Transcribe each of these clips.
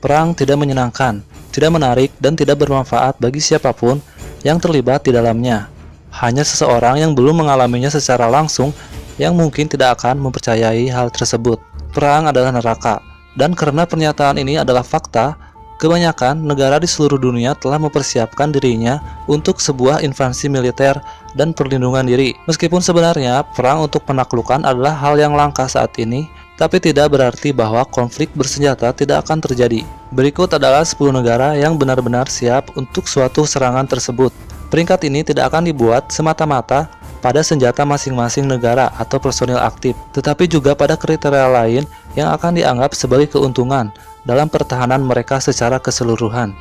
Perang tidak menyenangkan, tidak menarik, dan tidak bermanfaat bagi siapapun yang terlibat di dalamnya. Hanya seseorang yang belum mengalaminya secara langsung yang mungkin tidak akan mempercayai hal tersebut. Perang adalah neraka, dan karena pernyataan ini adalah fakta, kebanyakan negara di seluruh dunia telah mempersiapkan dirinya untuk sebuah invasi militer dan perlindungan diri. Meskipun sebenarnya perang untuk penaklukan adalah hal yang langka saat ini, tapi tidak berarti bahwa konflik bersenjata tidak akan terjadi. Berikut adalah 10 negara yang benar-benar siap untuk suatu serangan tersebut. Peringkat ini tidak akan dibuat semata-mata pada senjata masing-masing negara atau personil aktif, tetapi juga pada kriteria lain yang akan dianggap sebagai keuntungan dalam pertahanan mereka secara keseluruhan.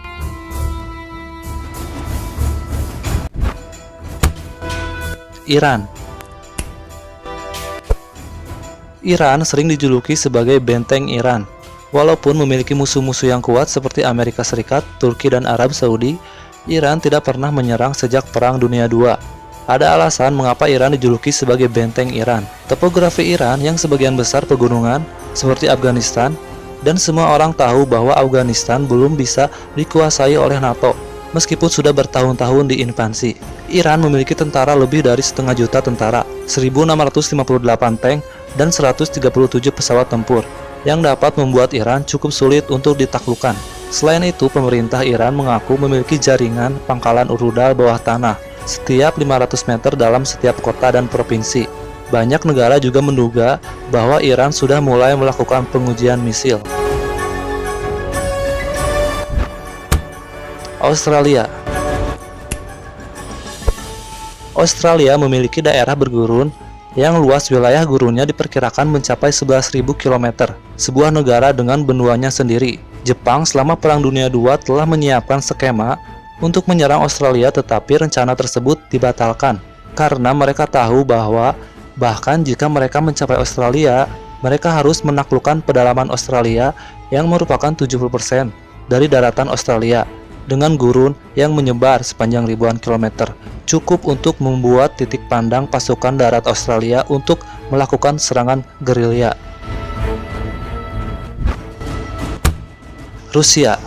Iran. Iran sering dijuluki sebagai benteng Iran. Walaupun memiliki musuh-musuh yang kuat seperti Amerika Serikat, Turki, dan Arab Saudi, Iran tidak pernah menyerang sejak Perang Dunia II. Ada alasan mengapa Iran dijuluki sebagai benteng Iran. Topografi Iran yang sebagian besar pegunungan, seperti Afghanistan, dan semua orang tahu bahwa Afghanistan belum bisa dikuasai oleh NATO, meskipun sudah bertahun-tahun diinvasi. Iran memiliki tentara lebih dari 500.000 tentara, 1.658 tank, dan 137 pesawat tempur, yang dapat membuat Iran cukup sulit untuk ditaklukkan. Selain itu, pemerintah Iran mengaku memiliki jaringan pangkalan rudal bawah tanah setiap 500 meter dalam setiap kota dan provinsi. Banyak negara juga menduga bahwa Iran sudah mulai melakukan pengujian misil. Australia. Australia memiliki daerah bergurun yang luas wilayah gurunnya diperkirakan mencapai 11.000 km, sebuah negara dengan benuanya sendiri. Jepang selama Perang Dunia II telah menyiapkan skema untuk menyerang Australia, tetapi rencana tersebut dibatalkan karena mereka tahu bahwa bahkan jika mereka mencapai Australia, mereka harus menaklukkan pedalaman Australia yang merupakan 70% dari daratan Australia dengan gurun yang menyebar sepanjang ribuan kilometer, cukup untuk membuat titik pandang pasukan darat Australia untuk melakukan serangan gerilya. Rusia.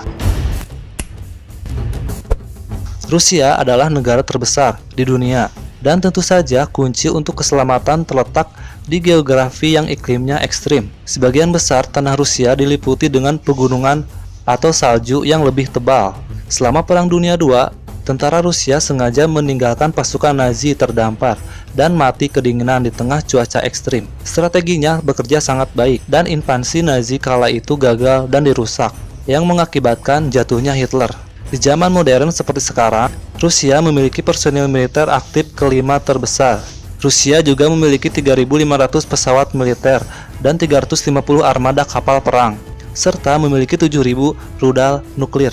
Rusia adalah negara terbesar di dunia, dan tentu saja kunci untuk keselamatan terletak di geografi yang iklimnya ekstrim. Sebagian besar tanah Rusia diliputi dengan pegunungan atau salju yang lebih tebal. Selama Perang Dunia II, tentara Rusia sengaja meninggalkan pasukan Nazi terdampar dan mati kedinginan di tengah cuaca ekstrim. Strateginya bekerja sangat baik, dan invasi Nazi kala itu gagal dan dirusak, yang mengakibatkan jatuhnya Hitler. Di zaman modern seperti sekarang, Rusia memiliki personil militer aktif kelima terbesar. Rusia juga memiliki 3.500 pesawat militer dan 350 armada kapal perang, serta memiliki 7.000 rudal nuklir.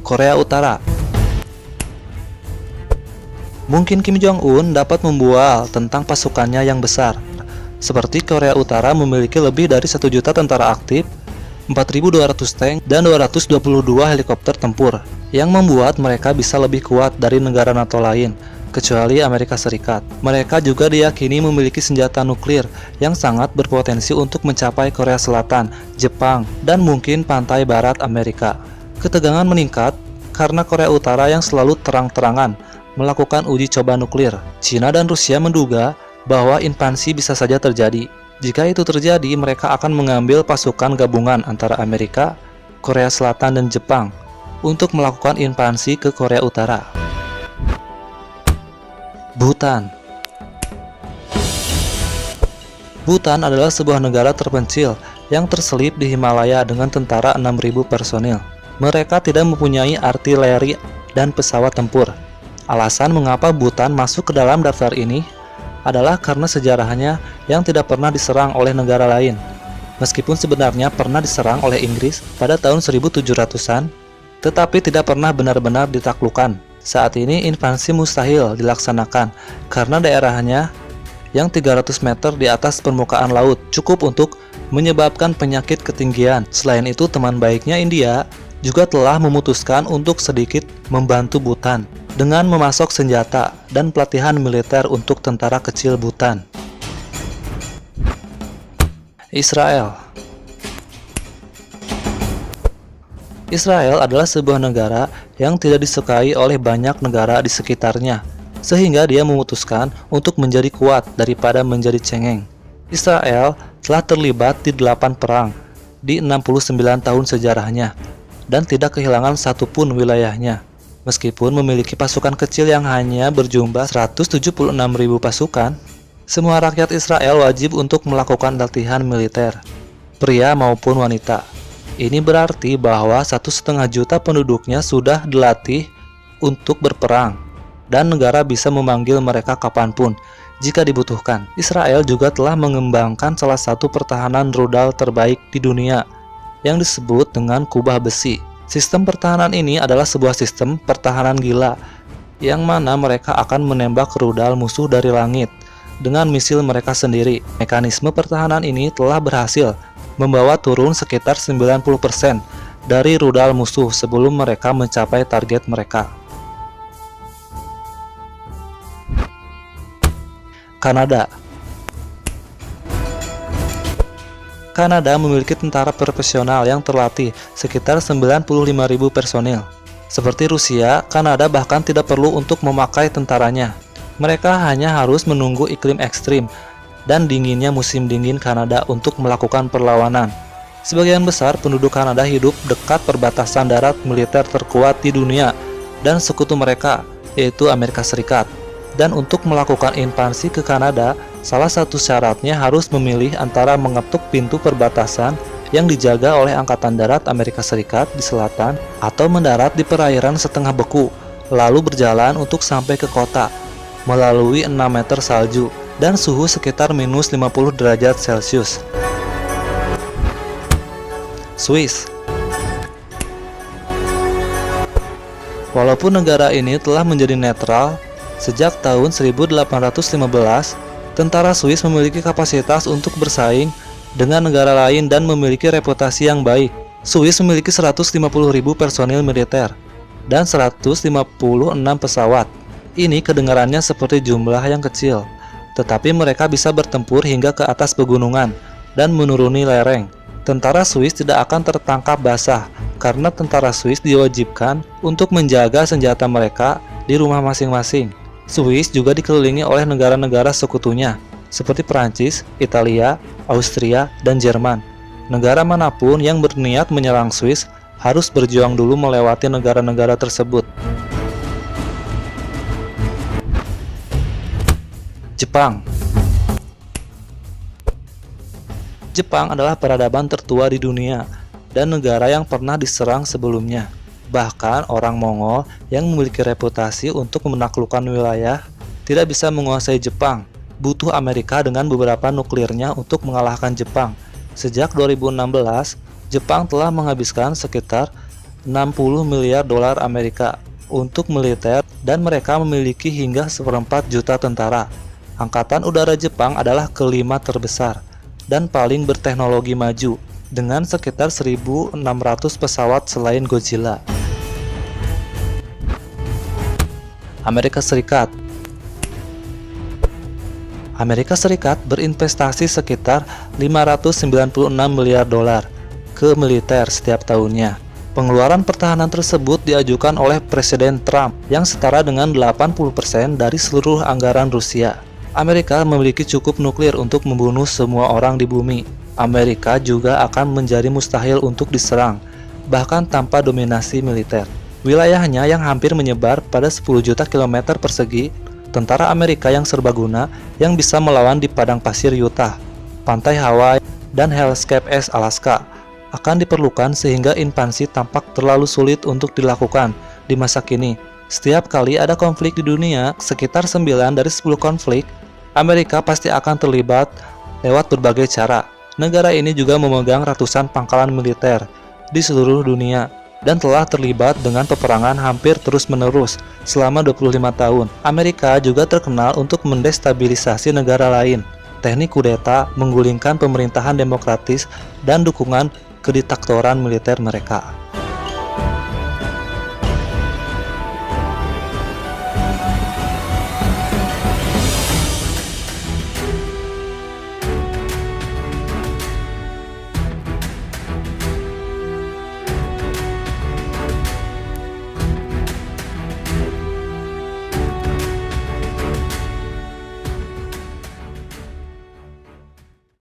Korea Utara. Mungkin Kim Jong-un dapat membual tentang pasukannya yang besar. Seperti Korea Utara memiliki lebih dari 1 juta tentara aktif, 4.200 tank, dan 222 helikopter tempur, yang membuat mereka bisa lebih kuat dari negara NATO lain, kecuali Amerika Serikat. Mereka juga diyakini memiliki senjata nuklir yang sangat berpotensi untuk mencapai Korea Selatan, Jepang, dan mungkin pantai barat Amerika. Ketegangan meningkat karena Korea Utara yang selalu terang-terangan melakukan uji coba nuklir. China dan Rusia menduga bahwa invasi bisa saja terjadi. Jika itu terjadi, mereka akan mengambil pasukan gabungan antara Amerika, Korea Selatan, dan Jepang untuk melakukan invasi ke Korea Utara. Bhutan. Bhutan adalah sebuah negara terpencil yang terselip di Himalaya dengan tentara 6.000 personil. Mereka tidak mempunyai artileri dan pesawat tempur. Alasan mengapa Bhutan masuk ke dalam daftar ini adalah karena sejarahnya yang tidak pernah diserang oleh negara lain. Meskipun sebenarnya pernah diserang oleh Inggris pada tahun 1700-an, tetapi tidak pernah benar-benar ditaklukkan. Saat ini invasi mustahil dilaksanakan karena daerahnya yang 300 meter di atas permukaan laut cukup untuk menyebabkan penyakit ketinggian. Selain itu, teman baiknya India juga telah memutuskan untuk sedikit membantu Bhutan dengan memasok senjata dan pelatihan militer untuk tentara kecil Bhutan. Israel. Israel adalah sebuah negara yang tidak disukai oleh banyak negara di sekitarnya, sehingga dia memutuskan untuk menjadi kuat daripada menjadi cengeng. Israel telah terlibat di 8 perang di 69 tahun sejarahnya dan tidak kehilangan satupun wilayahnya. Meskipun memiliki pasukan kecil yang hanya berjumlah 176.000 pasukan, semua rakyat Israel wajib untuk melakukan latihan militer, pria maupun wanita. Ini berarti bahwa 1,5 juta penduduknya sudah dilatih untuk berperang, dan negara bisa memanggil mereka kapanpun jika dibutuhkan. Israel juga telah mengembangkan salah satu pertahanan rudal terbaik di dunia yang disebut dengan kubah besi. Sistem pertahanan ini adalah sebuah sistem pertahanan gila yang mana mereka akan menembak rudal musuh dari langit dengan misil mereka sendiri. Mekanisme pertahanan ini telah berhasil membawa turun sekitar 90% dari rudal musuh sebelum mereka mencapai target mereka. Kanada. Kanada memiliki tentara profesional yang terlatih sekitar 95.000 personil. Seperti Rusia, Kanada bahkan tidak perlu untuk memakai tentaranya. Mereka hanya harus menunggu iklim ekstrim dan dinginnya musim dingin Kanada untuk melakukan perlawanan. Sebagian besar penduduk Kanada hidup dekat perbatasan darat militer terkuat di dunia dan sekutu mereka, yaitu Amerika Serikat. Dan untuk melakukan invasi ke Kanada, salah satu syaratnya harus memilih antara mengetuk pintu perbatasan yang dijaga oleh Angkatan Darat Amerika Serikat di selatan atau mendarat di perairan setengah beku, lalu berjalan untuk sampai ke kota melalui 6 meter salju dan suhu sekitar minus 50 derajat Celcius. Swiss. Walaupun negara ini telah menjadi netral sejak tahun 1815, tentara Swiss memiliki kapasitas untuk bersaing dengan negara lain dan memiliki reputasi yang baik. Swiss memiliki 150.000 personil militer dan 156 pesawat. Ini kedengarannya seperti jumlah yang kecil, tetapi mereka bisa bertempur hingga ke atas pegunungan dan menuruni lereng. Tentara Swiss tidak akan tertangkap basah karena tentara Swiss diwajibkan untuk menjaga senjata mereka di rumah masing-masing. Swiss juga dikelilingi oleh negara-negara sekutunya seperti Perancis, Italia, Austria, dan Jerman. Negara manapun yang berniat menyerang Swiss harus berjuang dulu melewati negara-negara tersebut. Jepang. Jepang adalah peradaban tertua di dunia dan negara yang pernah diserang sebelumnya. Bahkan orang Mongol yang memiliki reputasi untuk menaklukkan wilayah tidak bisa menguasai Jepang. Butuh Amerika dengan beberapa nuklirnya untuk mengalahkan Jepang. Sejak 2016, Jepang telah menghabiskan sekitar 60 miliar dolar Amerika untuk militer dan mereka memiliki hingga 1/4 juta tentara. Angkatan Udara Jepang adalah kelima terbesar dan paling berteknologi maju dengan sekitar 1.600 pesawat selain Godzilla. Amerika Serikat. Amerika Serikat berinvestasi sekitar 596 miliar dolar ke militer setiap tahunnya. Pengeluaran pertahanan tersebut diajukan oleh Presiden Trump yang setara dengan 80% dari seluruh anggaran Rusia. Amerika memiliki cukup nuklir untuk membunuh semua orang di bumi. Amerika juga akan menjadi mustahil untuk diserang, bahkan tanpa dominasi militer. Wilayahnya yang hampir menyebar pada 10 juta kilometer persegi, tentara Amerika yang serbaguna yang bisa melawan di padang pasir Utah, pantai Hawaii, dan Hell's Cape Alaska akan diperlukan sehingga invasi tampak terlalu sulit untuk dilakukan di masa kini. Setiap kali ada konflik di dunia, sekitar 9 dari 10 konflik, Amerika pasti akan terlibat lewat berbagai cara. Negara ini juga memegang ratusan pangkalan militer di seluruh dunia dan telah terlibat dengan peperangan hampir terus-menerus selama 25 tahun. Amerika juga terkenal untuk mendestabilisasi negara lain. Teknik kudeta, menggulingkan pemerintahan demokratis, dan dukungan kediktatoran militer mereka.